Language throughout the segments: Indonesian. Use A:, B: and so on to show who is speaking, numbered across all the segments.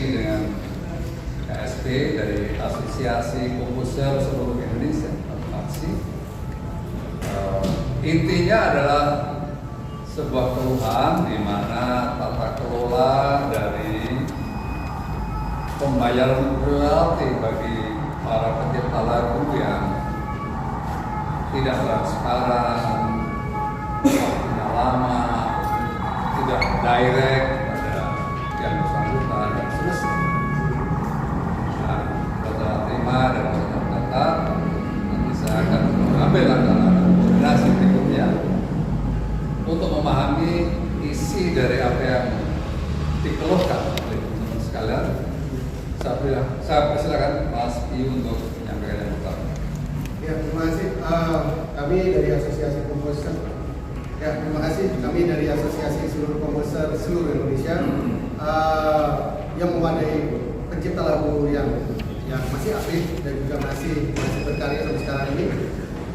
A: Dengan KSP dari Asosiasi Komposer seluruh Indonesia, AKSI. Intinya adalah sebuah keluhan di mana tata kelola dari pembayaran royalti bagi para pencipta lagu yang tidak transparan, waktunya lama, tidak direct pada yang bersangkutan dan seterusnya. Nah, setelah terima dan mencatat, nanti saya akan mengambil langkah-langkah koordinasi berikutnya untuk memahami isi dari apa yang dikeluhkan oleh teman-teman sekalian. Saya persilakan Mas Iyu untuk menyampaikan yang pertama.
B: Ya, terima kasih. Kami dari Asosiasi Komposer. Ya, terima kasih. Kami dari Asosiasi seluruh komposer seluruh Indonesia yang memadai pencipta lagu yang masih aktif dan juga masih berkarya sampai sekarang ini.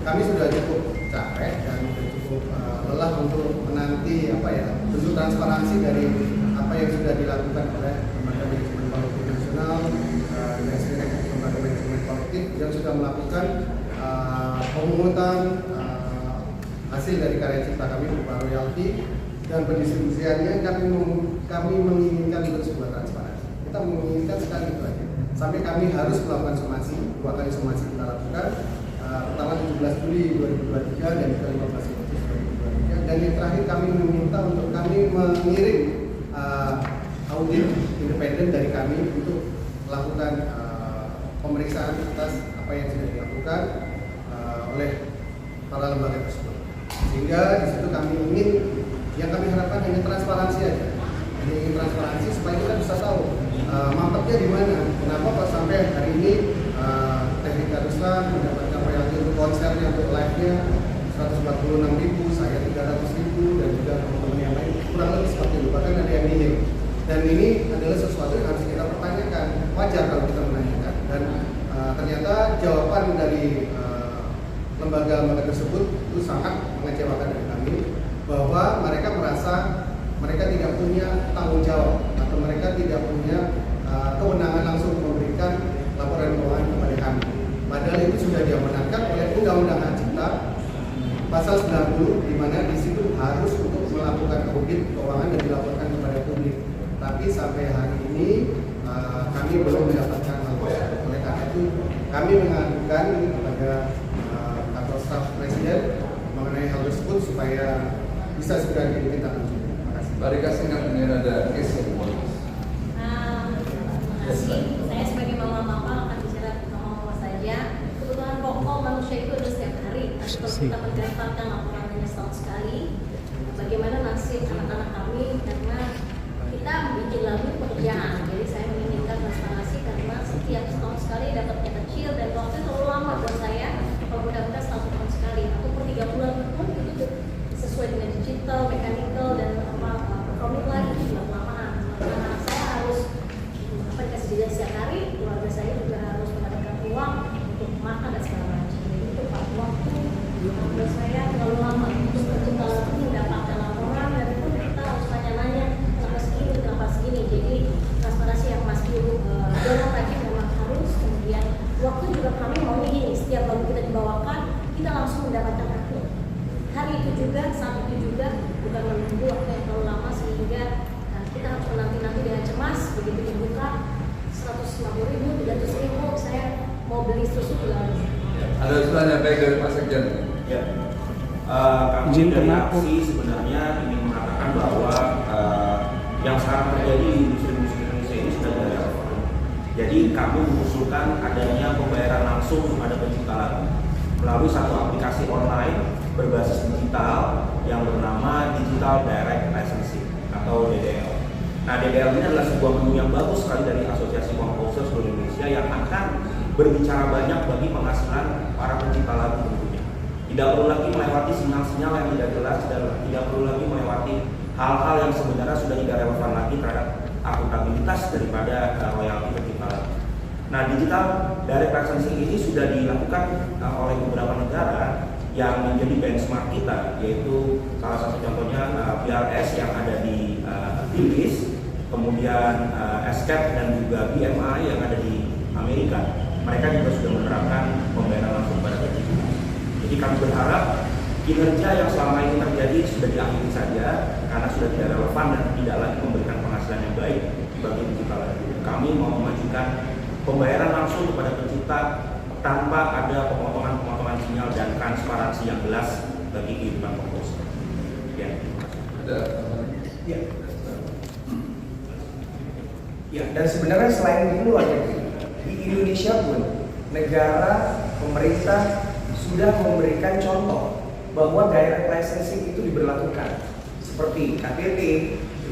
B: Kami sudah cukup capek dan cukup lelah untuk menanti bentuk transparansi dari apa yang sudah dilakukan oleh lembaga manajemen politik nasional dan lembaga manajemen politik yang sudah melakukan pemungutan hasil dari karya cipta kami berupa royalti dan pendistribusiannya. Kami menginginkan itu sebuah transparansi. Kita menginginkan sekali itu aja. Sampai kami harus melakukan somasi, 2 kali somasi kita lakukan. Pertama 17 Juli 2023 dan ke 15 Agustus 2023. Dan yang terakhir kami meminta untuk kami mengirim audit independen dari kami untuk melakukan pemeriksaan atas apa yang sudah dilakukan oleh para lembaga tersebut. Sehingga di situ kami ingin, yang kami harapkan hanya transparansi aja. Hanya ingin transparansi supaya kita bisa tahu mampetnya di mana. Kenapa kok sampai hari ini Teknik Darussalam mendapatkan royalti untuk konsernya, untuk live-nya 146.000, saya 300.000 dan juga teman-teman yang lain kurang lebih seperti itu. Bahkan ada yang minim. Dan ini adalah sesuatu yang harus kita pertanyakan. Wajar kalau kita menanyakan. Dan ternyata jawaban dari lembaga-lembaga tersebut itu sangat mengecewakan dari kami, bahwa mereka merasa mereka tidak punya tanggung jawab atau mereka tidak punya kewenangan langsung memberikan laporan keuangan kepada kami. Padahal itu sudah diamanatkan oleh Undang-Undang Hak Cipta pasal 90, di mana di situ harus untuk melakukan audit keuangan dan dilaporkan kepada publik. Tapi sampai hari ini kami belum mendapatkan laporan. Oleh karena itu kami mengadukan kepada kantor staf Presiden mengenai hal tersebut supaya bisa segera ditindaklanjuti. Terima kasih.
A: Pak Rika, singkat ini ada case yang
C: terima kasih. Saya sebagai mama akan bicara sama saja. Kebutuhan pokok manusia itu ada setiap hari. Tapi kalau kita mendaftarkan laporan hanya setahun sekali, bagaimana nasib anak-anak kami? Karena kita bikin lagu pekerjaan. Jadi saya menginginkan transparansi karena setiap setahun sekali dapatnya kecil dan waktu terlalu lama buat saya. Kalau mudah-mudahan setahun sekali atau per 3 bulan pun itu sesuai dengan digital, mechanical dan performing lagi juga kelamaan. Karena saya harus dikasih jeda setiap hari, keluarga saya juga harus mendapatkan uang untuk makan dan segala macam. Jadi itu waktu menurut saya terlalu lama untuk mendapatkan laporan dan itu kita harus tanya-nanya kenapa segini. Jadi transparansi yang Mas Iyu dorong tadi memang harus. Kemudian waktu juga kami maunya gini, setiap lagu kita dibawakan kita langsung mendapatkan haknya. Hari itu juga, saat itu juga, bukan menunggu waktu yang terlalu lama sehingga kita harus menanti-nanti dengan cemas. Begitu dibuka 150.000, 300.000, saya mau beli susu juga.
A: Ada usulannya baik dari Pak Sekjen.
D: Ya, kami dari AKSI sebenarnya ingin mengatakan bahwa yang sekarang terjadi di industri musik Indonesia ini sudah tidak relevan. Jadi kami mengusulkan adanya pembayaran langsung kepada pencipta lagu melalui satu aplikasi online berbasis digital yang bernama Digital Direct Licensing atau DDL. Nah, DDL ini adalah sebuah menu yang bagus sekali dari Asosiasi Komposer seluruh Indonesia yang akan berbicara banyak bagi penghasilan para pencipta lagu tentunya. Tidak perlu lagi melewati sinyal-sinyal yang tidak jelas, tidak perlu lagi melewati hal-hal yang sebenarnya sudah tidak relevan lagi terhadap akuntabilitas daripada royalti pencipta lagu. Nah, digital direct licensing ini sudah dilakukan oleh beberapa negara yang menjadi benchmark kita, yaitu salah satu contohnya PRS yang ada di Inggris, kemudian ESCAP dan juga BMI yang ada di Amerika. Mereka juga sudah menerapkan pembayaran langsung pada digital. Jadi kami berharap kinerja yang selama ini terjadi sudah diakhiri saja karena sudah tidak relevan dan tidak lagi memberikan penghasilan yang baik bagi digital. Kami mau memajukan pembayaran langsung kepada pencipta tanpa ada pemotongan-pemotongan sinyal dan transparansi yang jelas bagi kehidupan komposer. Ya.
A: Ada
E: Ya. Ya, dan sebenarnya selain di luar negeri, di Indonesia pun negara, pemerintah sudah memberikan contoh bahwa direct licensing itu diberlakukan. Seperti KTT,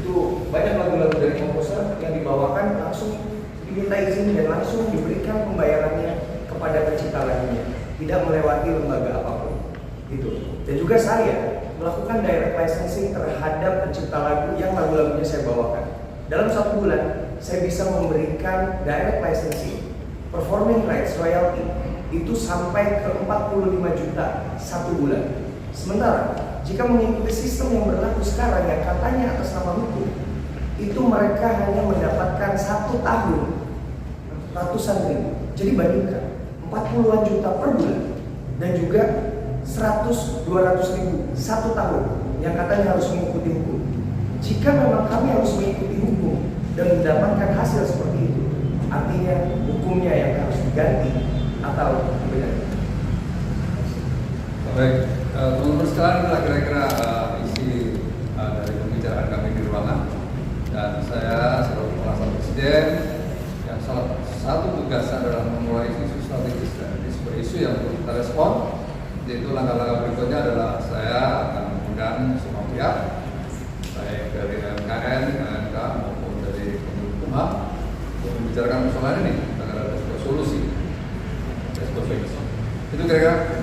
E: itu banyak lagu-lagu dari komposer yang dibawakan langsung diminta izin dan langsung diberikan pembayarannya kepada pencipta lagunya, tidak melewati lembaga apapun. Gitu. Dan juga saya melakukan direct licensing terhadap pencipta lagu yang lagu-lagunya saya bawakan. Dalam 1 bulan, saya bisa memberikan direct licensing, performing rights, royalty, itu sampai ke 45 juta 1 bulan. Sementara, jika mengikuti sistem yang berlaku sekarang yang katanya atas nama hukum, itu mereka hanya mendapatkan 1 tahun ratusan ribu. Jadi bandingkan 40-an juta per bulan dan juga 100-200 ribu 1 tahun yang katanya harus mengikuti hukum. Jika memang kami harus mengikuti hukum dan mendapatkan hasil seperti itu, artinya hukumnya yang harus diganti atau dibenahi.
A: Baik, teman-teman sekalian, itulah kira-kira isi dari pembicaraan kami di ruangan. Dan saya selaku kepala staf presiden yang salah satu tugasnya adalah memulai isu strategis dan isu yang perlu kita respon. Yaitu langkah-langkah berikutnya adalah saya akan mengundang semua pihak, baik dari MKN, MK maupun dari Kemenkumham, untuk membicarakan persoalan ini agar ada sebuah solusi, ada sebuah solusi. Itu kira-kira